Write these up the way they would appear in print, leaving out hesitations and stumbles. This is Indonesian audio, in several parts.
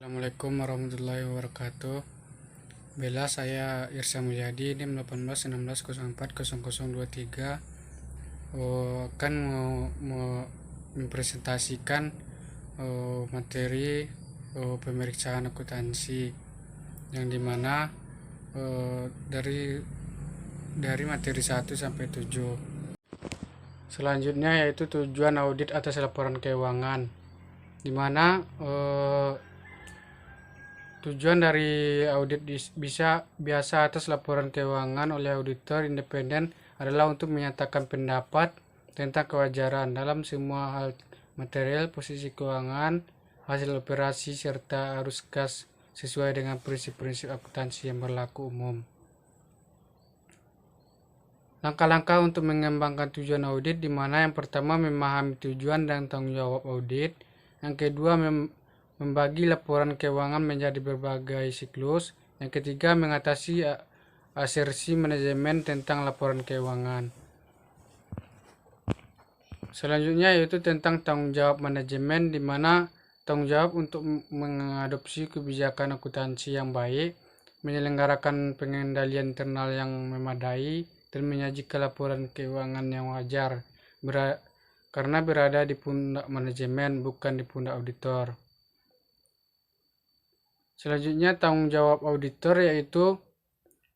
Assalamualaikum warahmatullahi wabarakatuh. Bella, saya Irsa Mulyadi, NIM 1816040023. Akan mempresentasikan materi pemeriksaan akuntansi yang dimana dari materi 1 sampai 7. Selanjutnya yaitu tujuan audit atas laporan keuangan, dimana tujuan dari audit biasa atas laporan keuangan oleh auditor independen adalah untuk menyatakan pendapat tentang kewajaran dalam semua hal material, posisi keuangan, hasil operasi, serta arus kas sesuai dengan prinsip-prinsip akuntansi yang berlaku umum. Langkah-langkah untuk mengembangkan tujuan audit, di mana yang pertama memahami tujuan dan tanggung jawab audit, yang kedua membagi laporan keuangan menjadi berbagai siklus, yang ketiga mengatasi asersi manajemen tentang laporan keuangan. Selanjutnya yaitu tentang tanggung jawab manajemen, di mana tanggung jawab untuk mengadopsi kebijakan akuntansi yang baik, menyelenggarakan pengendalian internal yang memadai, dan menyajikan laporan keuangan yang wajar karena berada di pundak manajemen, bukan di pundak auditor. Selanjutnya tanggung jawab auditor yaitu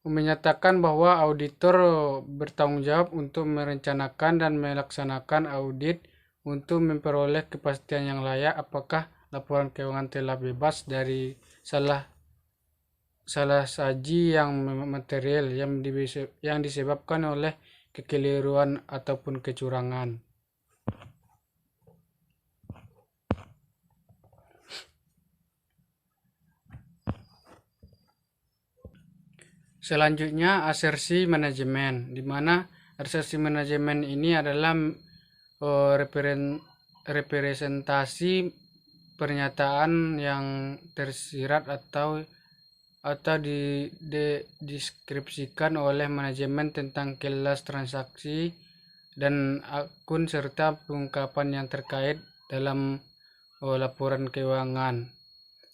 menyatakan bahwa auditor bertanggung jawab untuk merencanakan dan melaksanakan audit untuk memperoleh kepastian yang layak apakah laporan keuangan telah bebas dari salah saji yang material yang disebabkan oleh kekeliruan ataupun kecurangan. Selanjutnya asersi manajemen, di mana asersi manajemen ini adalah representasi pernyataan yang tersirat atau dideskripsikan oleh manajemen tentang kelas transaksi dan akun serta pengungkapan yang terkait dalam laporan keuangan.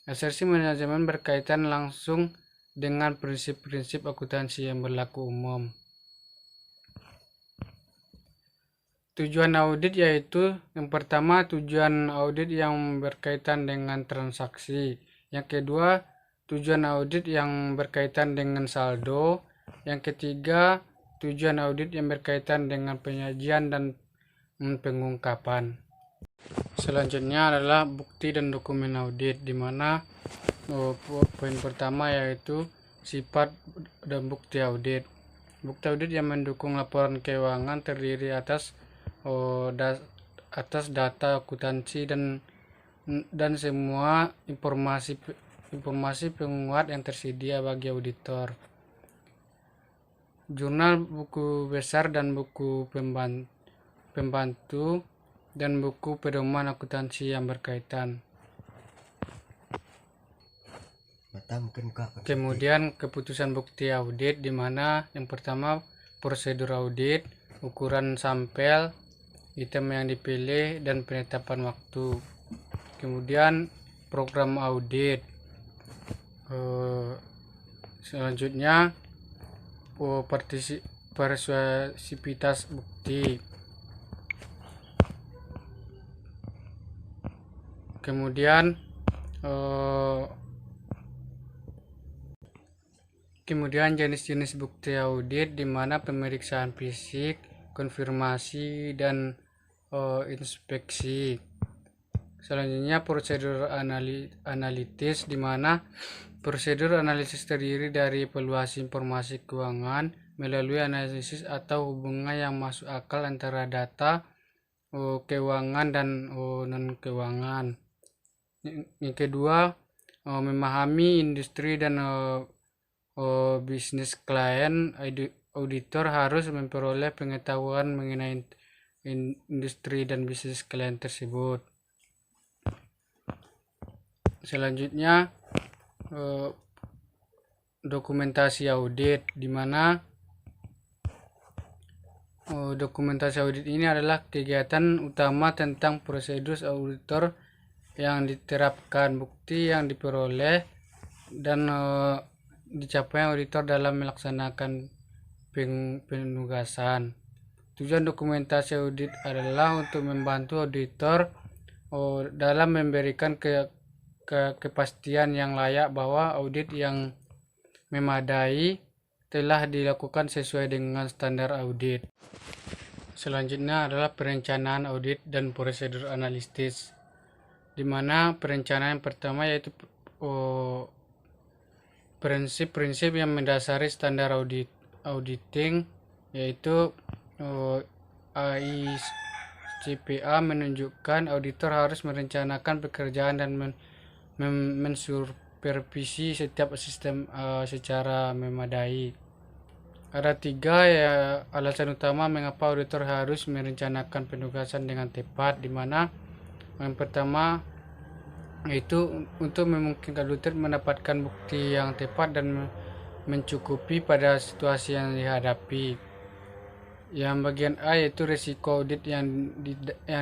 Asersi manajemen berkaitan langsung dengan prinsip-prinsip akuntansi yang berlaku umum. Tujuan audit yaitu yang pertama tujuan audit yang berkaitan dengan transaksi, yang kedua tujuan audit yang berkaitan dengan saldo, yang ketiga tujuan audit yang berkaitan dengan penyajian dan pengungkapan. Selanjutnya adalah bukti dan dokumen audit, di mana poin pertama yaitu sifat dan bukti audit. Bukti audit yang mendukung laporan keuangan terdiri atas data akuntansi dan semua informasi penguat yang tersedia bagi auditor. Jurnal buku besar dan buku pembantu dan buku pedoman akuntansi yang berkaitan. Kemudian keputusan bukti audit, di mana yang pertama prosedur audit, ukuran sampel, item yang dipilih, dan penetapan waktu. Kemudian program audit. Selanjutnya persuasivitas bukti. Kemudian jenis-jenis bukti audit, di mana pemeriksaan fisik, konfirmasi, dan inspeksi. Selanjutnya prosedur analitis, di mana prosedur analisis terdiri dari evaluasi informasi keuangan melalui analisis atau hubungan yang masuk akal antara data keuangan dan non keuangan. Yang kedua memahami industri dan bisnis klien. Auditor harus memperoleh pengetahuan mengenai industri dan bisnis klien tersebut. Selanjutnya dokumentasi audit, di mana dokumentasi audit ini adalah kegiatan utama tentang prosedur auditor yang diterapkan, bukti yang diperoleh, dan dicapai auditor dalam melaksanakan penugasan. Tujuan dokumentasi audit adalah untuk membantu auditor dalam memberikan kepastian yang layak bahwa audit yang memadai telah dilakukan sesuai dengan standar audit. Selanjutnya adalah perencanaan audit dan prosedur analitis, di mana perencanaan pertama yaitu prinsip-prinsip yang mendasari standar auditing, yaitu AICPA menunjukkan auditor harus merencanakan pekerjaan dan mensupervisi setiap sistem secara memadai. Ada 3 alasan utama mengapa auditor harus merencanakan penugasan dengan tepat, di mana yang pertama yaitu untuk memungkinkan auditor mendapatkan bukti yang tepat dan mencukupi pada situasi yang dihadapi. Yang bagian A yaitu risiko audit yang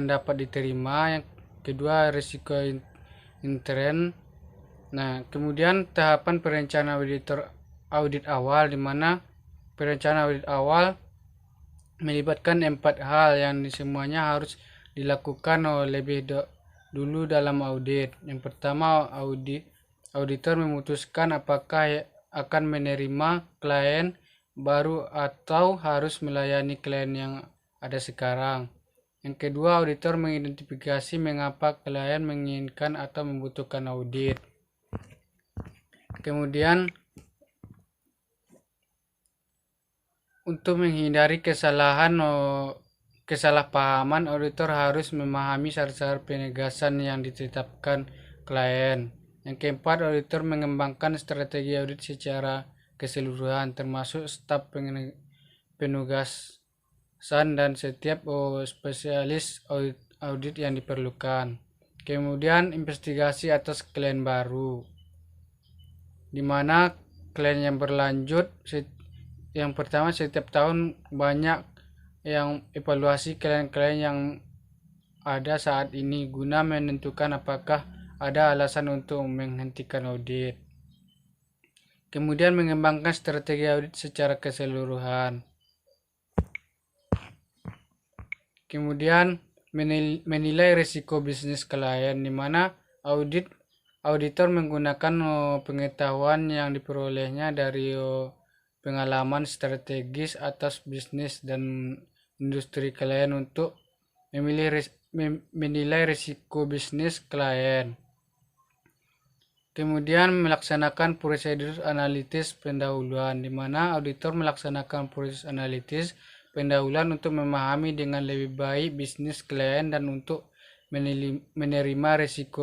dapat diterima. Yang kedua, risiko intern. Nah, kemudian tahapan perencanaan audit awal, di mana perencanaan audit awal melibatkan 4 hal yang semuanya harus dilakukan lebih dulu dalam audit. Yang pertama, auditor memutuskan apakah akan menerima klien baru atau harus melayani klien yang ada sekarang. Yang kedua, auditor mengidentifikasi mengapa klien menginginkan atau membutuhkan audit. Kemudian, untuk menghindari kesalahpahaman, auditor harus memahami syarat-syarat penugasan yang ditetapkan klien. Yang keempat, auditor mengembangkan strategi audit secara keseluruhan, termasuk staf penugasan dan setiap spesialis audit yang diperlukan. Kemudian, investigasi atas klien baru, di mana klien yang berlanjut. Yang pertama, setiap tahun banyak yang evaluasi klien-klien yang ada saat ini guna menentukan apakah ada alasan untuk menghentikan audit. Kemudian, mengembangkan strategi audit secara keseluruhan. Kemudian, menilai risiko bisnis klien, di mana auditor menggunakan pengetahuan yang diperolehnya dari pengalaman strategis atas bisnis dan industri klien untuk menilai risiko bisnis klien. Kemudian, melaksanakan prosedur analitis pendahuluan, di mana auditor melaksanakan proses analitis pendahuluan untuk memahami dengan lebih baik bisnis klien dan untuk menerima risiko